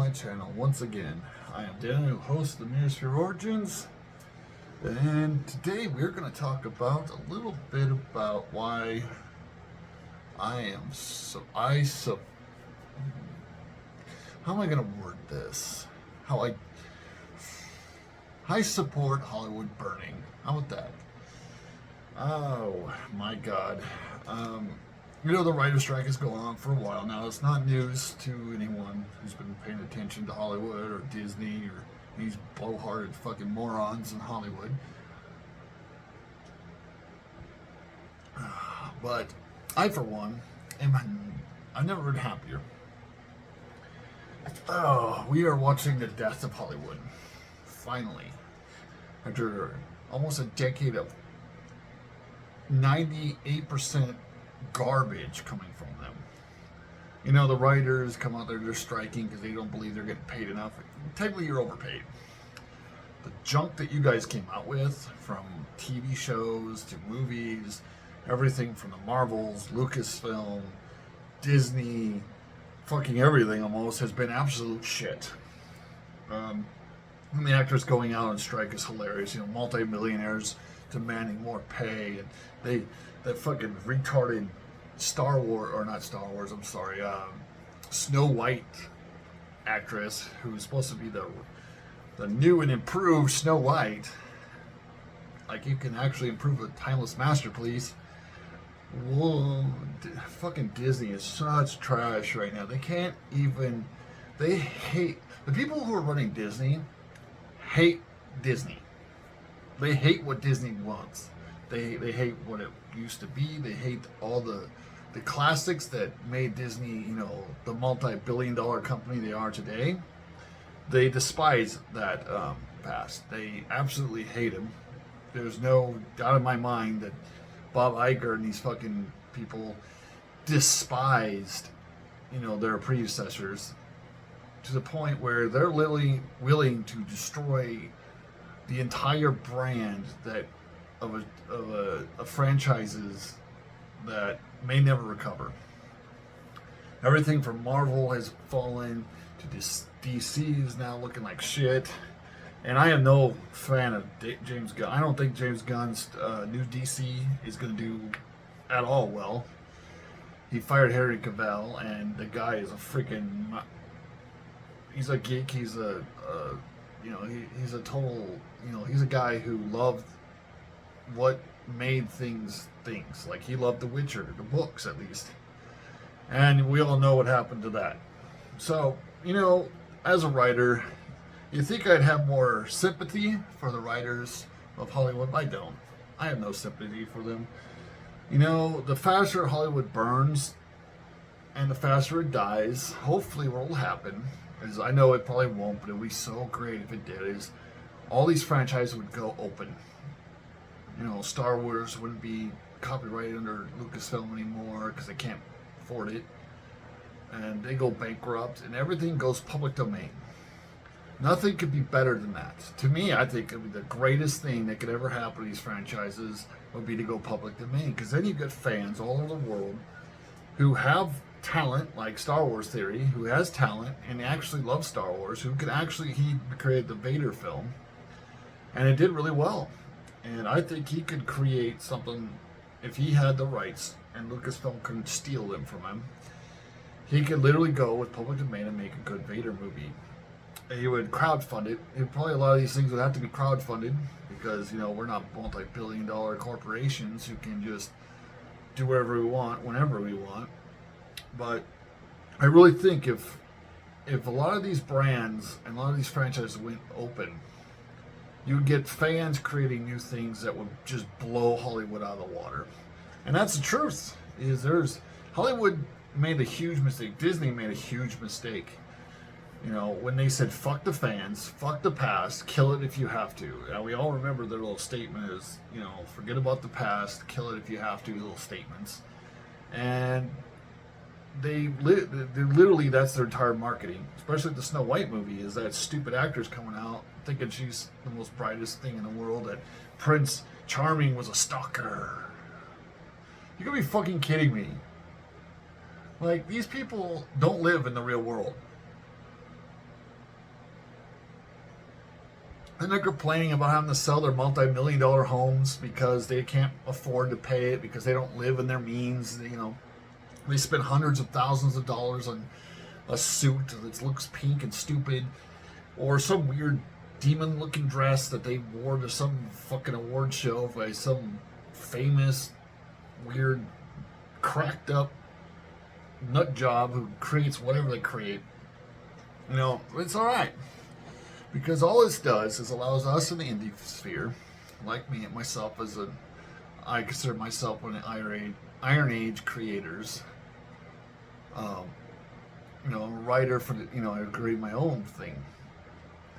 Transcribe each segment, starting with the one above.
my channel once again. I am Daniel, host of the Mirrorsphere Origins, and today we're going to talk about a little bit about why how am I going to word this? I support Hollywood burning. How about that? Oh my God. The writer's strike has gone on for a while now. It's not news to anyone who's been paying attention to Hollywood or Disney or these blowhard fucking morons in Hollywood. But I, for one, I've never been happier. Oh, we are watching the death of Hollywood. Finally. After almost a decade of 98% garbage coming from them. The writers come out there, they're striking because they don't believe they're getting paid enough. Technically, you're overpaid. The junk that you guys came out with, from TV shows to movies, everything from the Marvels, Lucasfilm, Disney, fucking everything almost, has been absolute shit. And the actors going out on strike is hilarious. Multi-millionaires demanding more pay, and that fucking retarded Star White actress who's supposed to be the new and improved Snow White. Like, you can actually improve a timeless masterpiece. Whoa, fucking Disney is such trash right now. They hate, the people who are running Disney hate Disney. They hate what Disney wants. They hate what it used to be. They hate all the classics that made Disney, the multi-billion-dollar company they are today. They despise that past. They absolutely hate him. There's no doubt in my mind that Bob Iger and these fucking people despised, their predecessors to the point where they're literally willing to destroy the entire brand of franchises that may never recover. Everything from Marvel has fallen to DC is now looking like shit. And I am no fan of James Gunn. I don't think James Gunn's new DC is going to do at all well. He fired Henry Cavill, and the guy is a freaking... He's a geek. He's a he's a total... he's a guy who loved what made things. Like, he loved The Witcher, the books at least. And we all know what happened to that. So, as a writer, you think I'd have more sympathy for the writers of Hollywood? I don't. I have no sympathy for them. The faster Hollywood burns and the faster it dies, hopefully what will happen, is, I know it probably won't, but it would be so great if it did, is all these franchises would go open. Star Wars wouldn't be copyrighted under Lucasfilm anymore because they can't afford it. And they go bankrupt and everything goes public domain. Nothing could be better than that. To me, I think it would be the greatest thing that could ever happen to these franchises would be to go public domain. Because then you get fans all over the world who have talent, like Star Wars Theory, who has talent and actually loves Star Wars, he created the Vader film. And it did really well. And I think he could create something, if he had the rights and Lucasfilm couldn't steal them from him. He could literally go with public domain and make a good Vader movie. He would crowdfund it. Probably a lot of these things would have to be crowdfunded because, we're not multi-billion-dollar corporations who can just do whatever we want, whenever we want. But I really think if a lot of these brands and a lot of these franchises went open, you would get fans creating new things that would just blow Hollywood out of the water. And that's the truth. Hollywood made a huge mistake. Disney made a huge mistake. When they said, fuck the fans, fuck the past, kill it if you have to. And we all remember their little statement is, forget about the past, kill it if you have to, little statements. And they literally, that's their entire marketing. Especially the Snow White movie, is that stupid actor's coming out thinking she's the most brightest thing in the world, that Prince Charming was a stalker. You gotta be fucking kidding me. Like, these people don't live in the real world. And they're complaining about having to sell their multi-million-dollar homes because they can't afford to pay it, because they don't live in their means. You know, they spend hundreds of thousands of dollars on a suit that looks pink and stupid, or some weird demon-looking dress that they wore to some fucking award show by some famous, weird, cracked-up nut job who creates whatever they create. You know, it's all right, because all this does is allows us in the indie sphere, like me and myself I consider myself one of the Iron Age creators. You know, I'm a writer for the, you know, I create my own thing.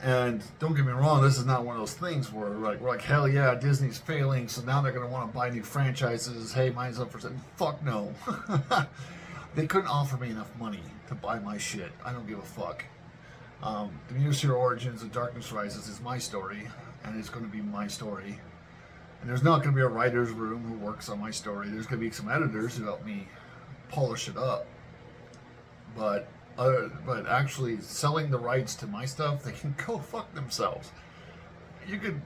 And don't get me wrong, this is not one of those things where we're like, hell yeah, Disney's failing, so now they're going to want to buy new franchises. Hey, mine's up for sale. Fuck no. They couldn't offer me enough money to buy my shit. I don't give a fuck. The Mutant Origins of Darkness Rises is my story, and it's going to be my story. And there's not going to be a writer's room who works on my story. There's going to be some editors who help me polish it up. But actually selling the rights to my stuff, they can go fuck themselves.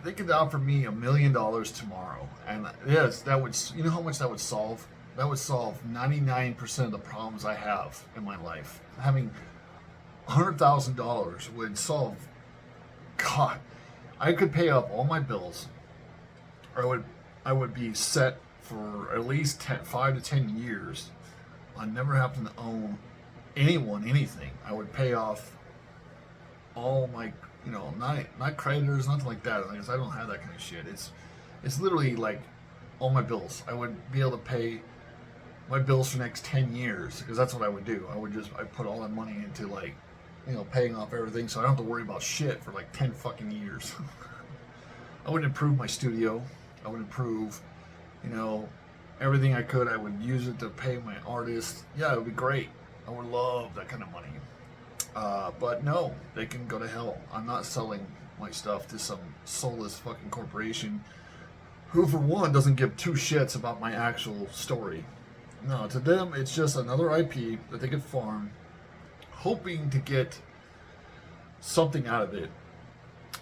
They could offer me $1 million tomorrow, and yes, that would, you know how much that would solve? That would solve 99% of the problems I have in my life. Having $100,000 would solve. God, I could pay up all my bills, or I would be set for at least 5 to 10 years on never having to own anyone anything. I would pay off all my, you know, not creditors, nothing like that. Because I don't have that kind of shit. It's literally like all my bills. I would be able to pay my bills for the next 10 years, because that's what I would do. I put all that money into, like, you know, paying off everything, so I don't have to worry about shit for like 10 fucking years. I would improve my studio. I would improve, you know, everything I could. I would use it to pay my artists. Yeah, it would be great. I would love that kind of money. But no, they can go to hell. I'm not selling my stuff to some soulless fucking corporation who, for one, doesn't give two shits about my actual story. No, to them, it's just another IP that they could farm, hoping to get something out of it.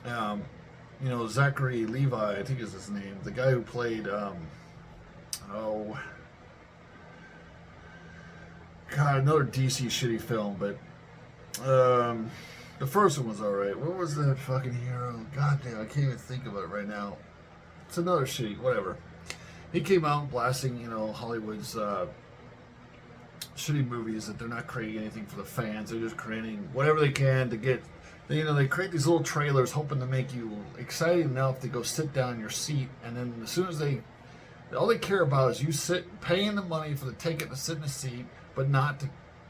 You know, Zachary Levi, I think is his name, the guy who played, God, another DC shitty film, but the first one was alright. What was that fucking hero? God damn, I can't even think of it right now. It's another shitty, whatever. He came out blasting, you know, Hollywood's shitty movies, that they're not creating anything for the fans. They're just creating whatever they can to get, you know, they create these little trailers hoping to make you excited enough to go sit down in your seat, and then as soon as all they care about is you paying the money for the ticket to sit in the seat, but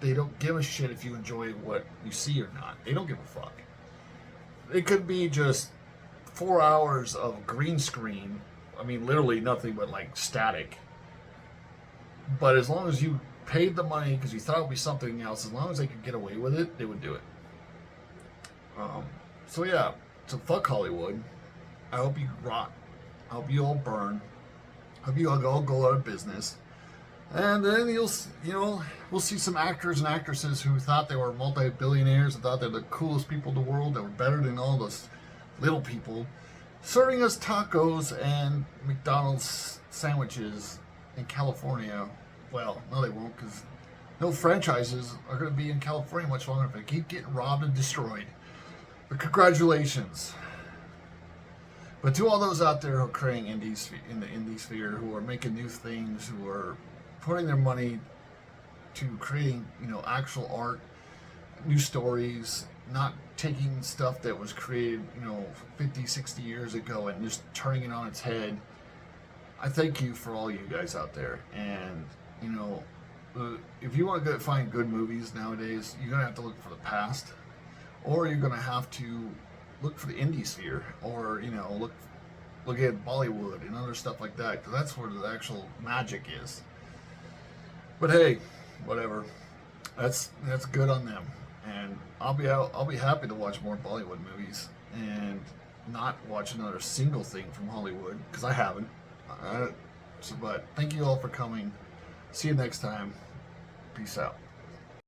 they don't give a shit if you enjoy what you see or not. They don't give a fuck. It could be just 4 hours of green screen. I mean, literally nothing but like static. But as long as you paid the money because you thought it would be something else, as long as they could get away with it, they would do it. So yeah, so fuck Hollywood. I hope you rot. I hope you all burn. I hope you all go out of business. And then we'll see some actors and actresses who thought they were multi-billionaires and thought they're the coolest people in the world, that were better than all those little people, serving us tacos and McDonald's sandwiches in California. Well, no, they won't, because no franchises are going to be in California much longer if they keep getting robbed and destroyed. But congratulations. But to all those out there who are creating indies in the indie sphere, who are making new things, who are putting their money to creating, you know, actual art, new stories, not taking stuff that was created, you know, 50, 60 years ago and just turning it on its head. I thank you for all you guys out there. And, you know, if you want to find good movies nowadays, you're going to have to look for the past, or you're going to have to look for the indie sphere, or, you know, look at Bollywood and other stuff like that, because that's where the actual magic is. But hey, whatever. That's good on them. And I'll be happy to watch more Bollywood movies and not watch another single thing from Hollywood, because I haven't. But thank you all for coming. See you next time. Peace out.